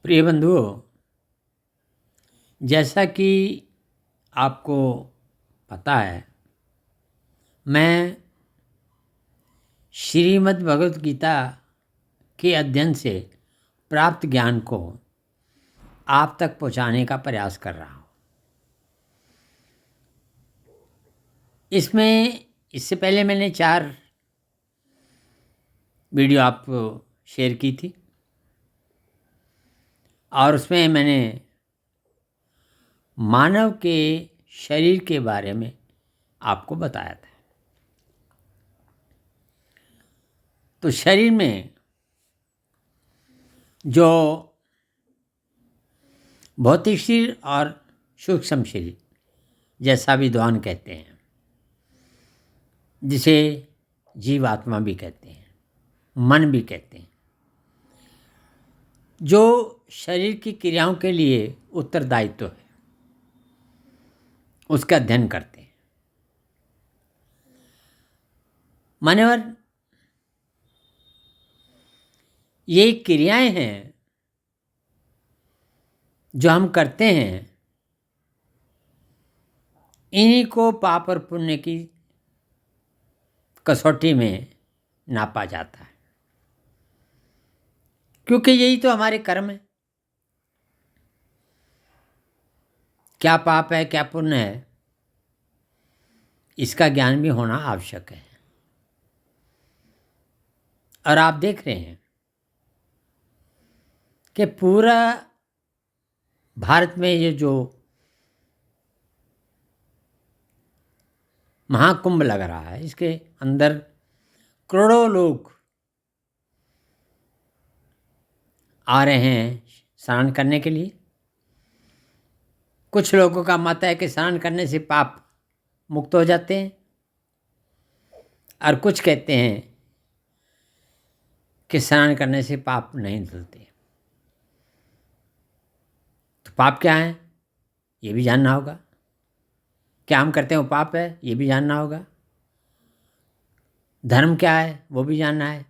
प्रिय बंधुओं, जैसा कि आपको पता है, मैं श्रीमद् भगवत गीता के अध्ययन से प्राप्त ज्ञान को आप तक पहुंचाने का प्रयास कर रहा हूं। इससे पहले मैंने 4 वीडियो आपको शेयर की थी और उसमें मैंने मानव के शरीर के बारे में आपको बताया था। तो शरीर में जो भौतिक शरीर और सूक्ष्म शरीर, जैसा विद्वान कहते हैं, जिसे जीवात्मा भी कहते हैं, मन भी कहते हैं, जो शरीर की क्रियाओं के लिए उत्तरदायित्व है, उसका अध्ययन करते हैं। मान्यवर, ये क्रियाएं हैं जो हम करते हैं, इन्हीं को पाप और पुण्य की कसौटी में नापा जाता है, क्योंकि यही तो हमारे कर्म है। क्या पाप है, क्या पुण्य है, इसका ज्ञान भी होना आवश्यक है। और आप देख रहे हैं कि पूरा भारत में ये जो महाकुंभ लग रहा है, इसके अंदर करोड़ों लोग आ रहे हैं स्नान करने के लिए। कुछ लोगों का मत है कि स्नान करने से पाप मुक्त हो जाते हैं, और कुछ कहते हैं कि स्नान करने से पाप नहीं धुलते। तो पाप क्या है, ये भी जानना होगा। क्या हम करते हैं वो पाप है, ये भी जानना होगा। धर्म क्या है, वो भी जानना है।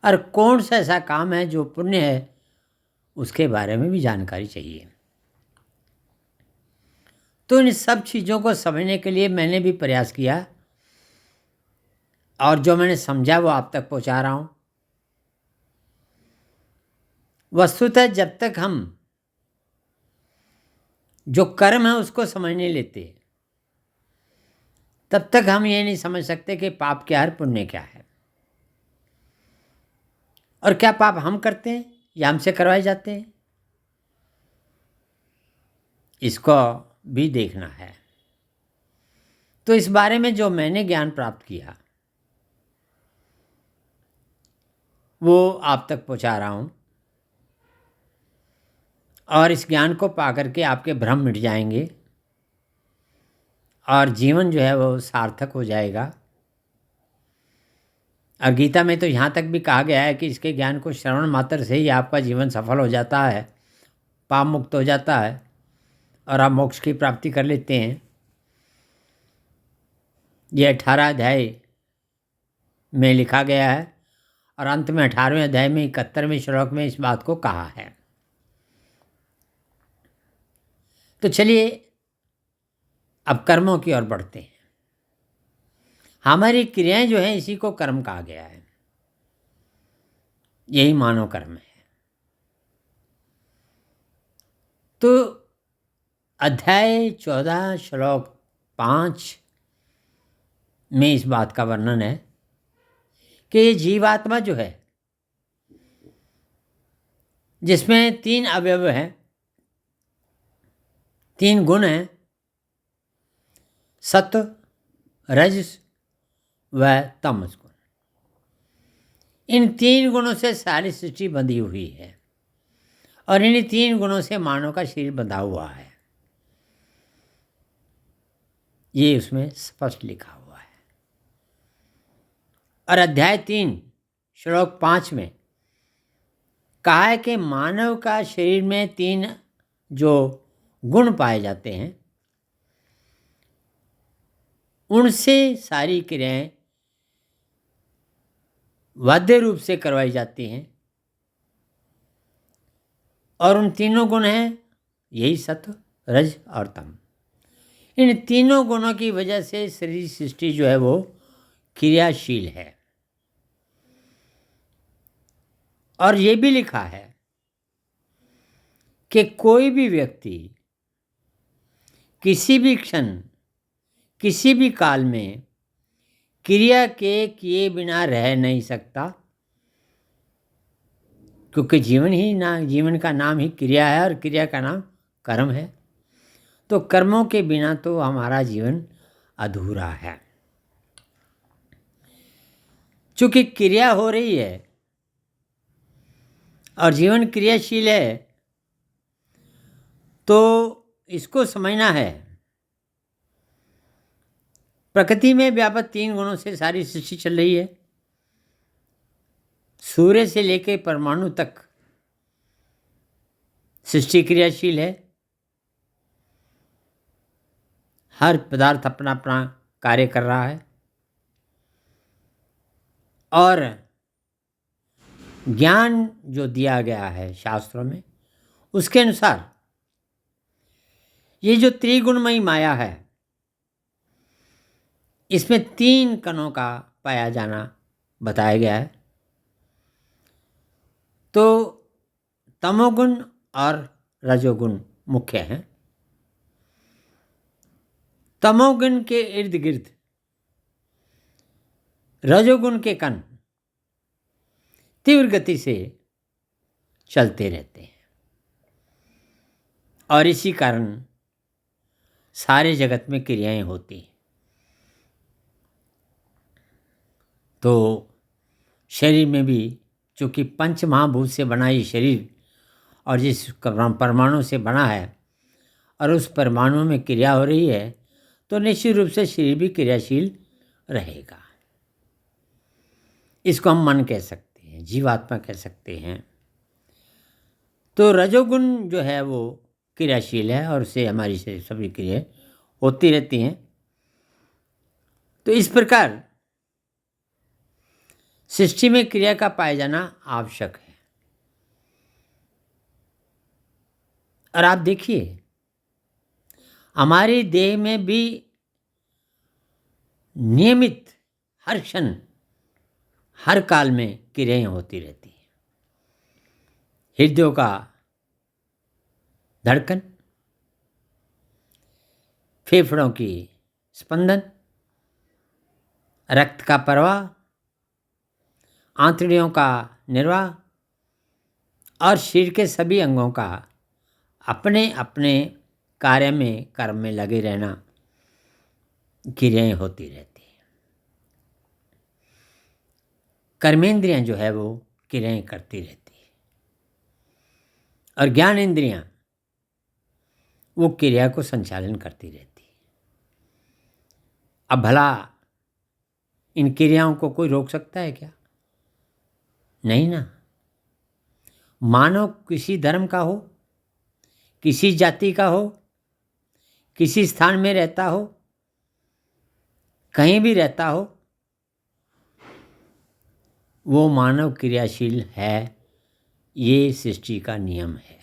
और कौन सा ऐसा काम है जो पुण्य है, उसके बारे में भी जानकारी चाहिए। तो इन सब चीज़ों को समझने के लिए मैंने भी प्रयास किया, और जो मैंने समझा वो आप तक पहुंचा रहा हूं। वस्तुतः जब तक हम जो कर्म है उसको समझ नहीं लेते, तब तक हम ये नहीं समझ सकते कि पाप क्या है, पुण्य क्या है, और क्या पाप हम करते हैं या हमसे करवाए जाते हैं, इसको भी देखना है। तो इस बारे में जो मैंने ज्ञान प्राप्त किया वो आप तक पहुंचा रहा हूं, और इस ज्ञान को पाकर के आपके भ्रम मिट जाएंगे और जीवन जो है वो सार्थक हो जाएगा। और गीता में तो यहाँ तक भी कहा गया है कि इसके ज्ञान को श्रवण मात्र से ही आपका जीवन सफल हो जाता है, पाप मुक्त हो जाता है और आप मोक्ष की प्राप्ति कर लेते हैं। ये 18 अध्याय में लिखा गया है, और अंत में 18वें अध्याय में 71वें श्लोक में इस बात को कहा है। तो चलिए अब कर्मों की ओर बढ़ते हैं। हमारी क्रियाएं जो हैं, इसी को कर्म कहा गया है। यही मानव कर्म है। तो अध्याय 14 श्लोक 5 में इस बात का वर्णन है कि ये जीवात्मा जो है, जिसमें 3 अवयव हैं, 3 गुण हैं, सत्व, रजस व तमस गुण। इन 3 गुणों से सारी सृष्टि बंधी हुई है, और इन 3 गुणों से मानव का शरीर बंधा हुआ है। ये उसमें स्पष्ट लिखा हुआ है। और अध्याय 3 श्लोक 5 में कहा है कि मानव का शरीर में 3 जो गुण पाए जाते हैं, उनसे सारी क्रियाएं बाध्य रूप से करवाई जाती हैं। और उन तीनों गुण हैं यही सत्व, रज और तम। इन तीनों गुणों की वजह से शरीर सृष्टि जो है वो क्रियाशील है। और ये भी लिखा है कि कोई भी व्यक्ति किसी भी क्षण, किसी भी काल में क्रिया के किए बिना रह नहीं सकता, क्योंकि जीवन का नाम ही क्रिया है और क्रिया का नाम कर्म है। तो कर्मों के बिना तो हमारा जीवन अधूरा है। चूंकि क्रिया हो रही है और जीवन क्रियाशील है, तो इसको समझना है। प्रकृति में व्यापक 3 गुणों से सारी सृष्टि चल रही है। सूर्य से लेकर परमाणु तक सृष्टि क्रियाशील है। हर पदार्थ अपना अपना कार्य कर रहा है। और ज्ञान जो दिया गया है शास्त्रों में, उसके अनुसार ये जो त्रिगुणमयी माया है, इसमें 3 कणों का पाया जाना बताया गया है। तो तमोगुण और रजोगुण मुख्य हैं। तमोगुण के इर्द गिर्द रजोगुण के कण तीव्र गति से चलते रहते हैं और इसी कारण सारे जगत में क्रियाएं होती हैं। तो शरीर में भी चूँकि पंच महाभूत से बना ये शरीर और जिस परमाणु से बना है और उस परमाणु में क्रिया हो रही है, तो निश्चित रूप से शरीर भी क्रियाशील रहेगा। इसको हम मन कह सकते हैं, जीवात्मा कह सकते हैं। तो रजोगुण जो है वो क्रियाशील है और उससे हमारी सभी क्रियाएं होती रहती हैं। तो इस प्रकार सृष्टि में क्रिया का पाया जाना आवश्यक है। और आप देखिए, हमारे देह में भी नियमित हर क्षण, हर काल में क्रियाएं होती रहती हैं। हृदय का धड़कन, फेफड़ों की स्पंदन, रक्त का प्रवाह, आंतड़ियों का निर्वाह और शरीर के सभी अंगों का अपने अपने कार्य में, कर्म में लगे रहना, क्रियाएं होती रहती हैं। कर्मेंद्रियां जो है वो क्रियाएं करती रहती है और ज्ञान इंद्रियां वो क्रिया को संचालन करती रहती है। अब भला इन क्रियाओं को कोई रोक सकता है क्या? नहीं ना। मानव किसी धर्म का हो, किसी जाति का हो, किसी स्थान में रहता हो, कहीं भी रहता हो, वो मानव क्रियाशील है। ये सृष्टि का नियम है।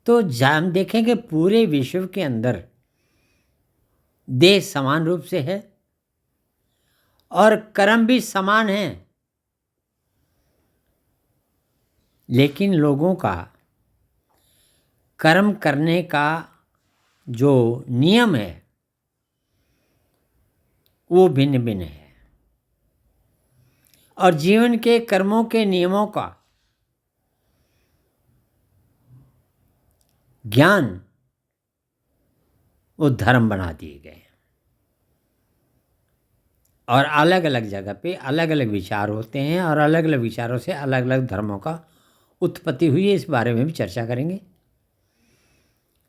तो हम देखेंगे पूरे विश्व के अंदर देह समान रूप से है और कर्म भी समान है, लेकिन लोगों का कर्म करने का जो नियम है वो भिन्न भिन्न है। और जीवन के कर्मों के नियमों का ज्ञान वो धर्म बना दिए गए हैं। और अलग अलग जगह पे अलग अलग विचार होते हैं और अलग अलग विचारों से अलग अलग धर्मों का उत्पत्ति हुई है। इस बारे में भी चर्चा करेंगे,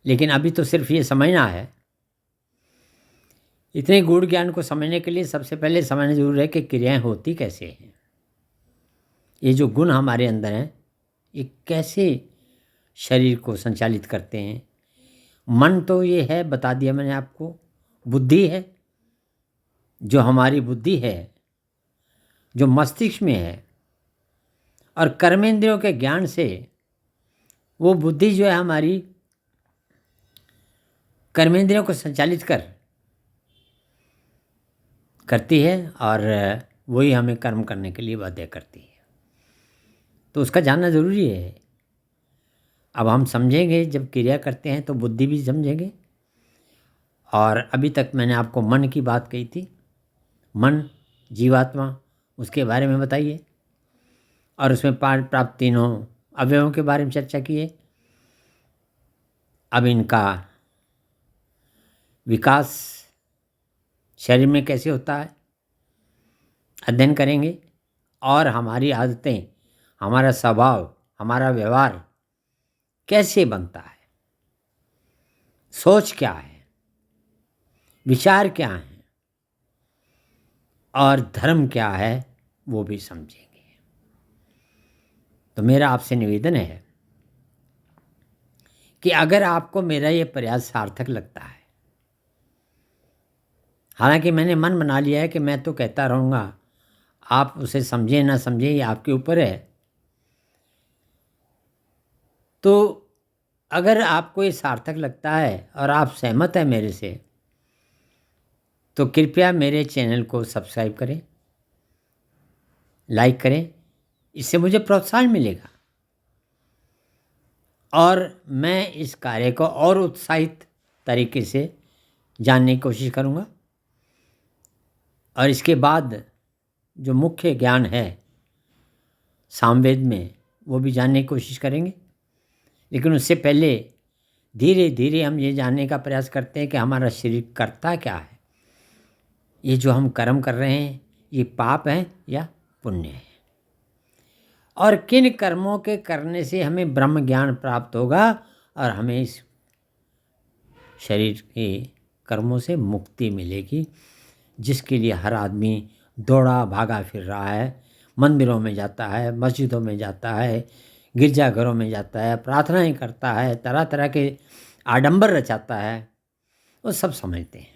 लेकिन अभी तो सिर्फ ये समझना है। इतने गूढ़ ज्ञान को समझने के लिए सबसे पहले समझना जरूर है कि क्रियाएं होती कैसे हैं। ये जो गुण हमारे अंदर हैं, ये कैसे शरीर को संचालित करते हैं। मन तो ये है, बता दिया मैंने आपको। बुद्धि है, जो हमारी बुद्धि है, जो मस्तिष्क में है, और कर्मेंद्रियों के ज्ञान से वो बुद्धि जो है हमारी कर्मेंद्रियों को संचालित करती है और वही हमें कर्म करने के लिए बाध्य करती है। तो उसका जानना ज़रूरी है। अब हम समझेंगे, जब क्रिया करते हैं तो बुद्धि भी समझेंगे। और अभी तक मैंने आपको मन की बात कही थी, मन जीवात्मा, उसके बारे में बताइए, और उसमें प्राप्त तीनों अवयवों के बारे में चर्चा की है। अब इनका विकास शरीर में कैसे होता है अध्ययन करेंगे, और हमारी आदतें, हमारा स्वभाव, हमारा व्यवहार कैसे बनता है, सोच क्या है, विचार क्या है और धर्म क्या है, वो भी समझेंगे। तो मेरा आपसे निवेदन है कि अगर आपको मेरा ये प्रयास सार्थक लगता है, हालांकि मैंने मन बना लिया है कि मैं तो कहता रहूँगा, आप उसे समझें ना समझें ये आपके ऊपर है, तो अगर आपको ये सार्थक लगता है और आप सहमत हैं मेरे से, तो कृपया मेरे चैनल को सब्सक्राइब करें, लाइक करें। इससे मुझे प्रोत्साहन मिलेगा और मैं इस कार्य को और उत्साहित तरीके से जानने की कोशिश करूँगा। और इसके बाद जो मुख्य ज्ञान है सामवेद में, वो भी जानने की कोशिश करेंगे। लेकिन उससे पहले धीरे धीरे हम ये जानने का प्रयास करते हैं कि हमारा शरीर करता क्या है, ये जो हम कर्म कर रहे हैं ये पाप हैं या पुण्य है, और किन कर्मों के करने से हमें ब्रह्म ज्ञान प्राप्त होगा और हमें इस शरीर के कर्मों से मुक्ति मिलेगी, जिसके लिए हर आदमी दौड़ा भागा फिर रहा है। मंदिरों में जाता है, मस्जिदों में जाता है, गिरजाघरों में जाता है, प्रार्थनाएं करता है, तरह तरह के आडंबर रचाता है, वो सब समझते हैं,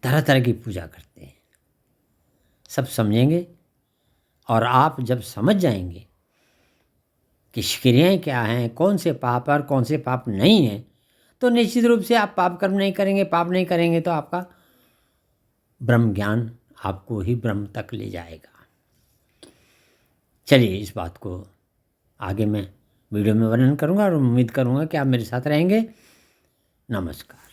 तरह तरह की पूजा करते हैं, सब समझेंगे। और आप जब समझ जाएंगे कि क्रियाएँ क्या हैं, कौन से पाप और कौन से पाप नहीं हैं, तो निश्चित रूप से आप पाप कर्म नहीं करेंगे। पाप नहीं करेंगे तो आपका ब्रह्म ज्ञान आपको ही ब्रह्म तक ले जाएगा। चलिए, इस बात को आगे मैं वीडियो में वर्णन करूंगा और उम्मीद करूंगा कि आप मेरे साथ रहेंगे। नमस्कार।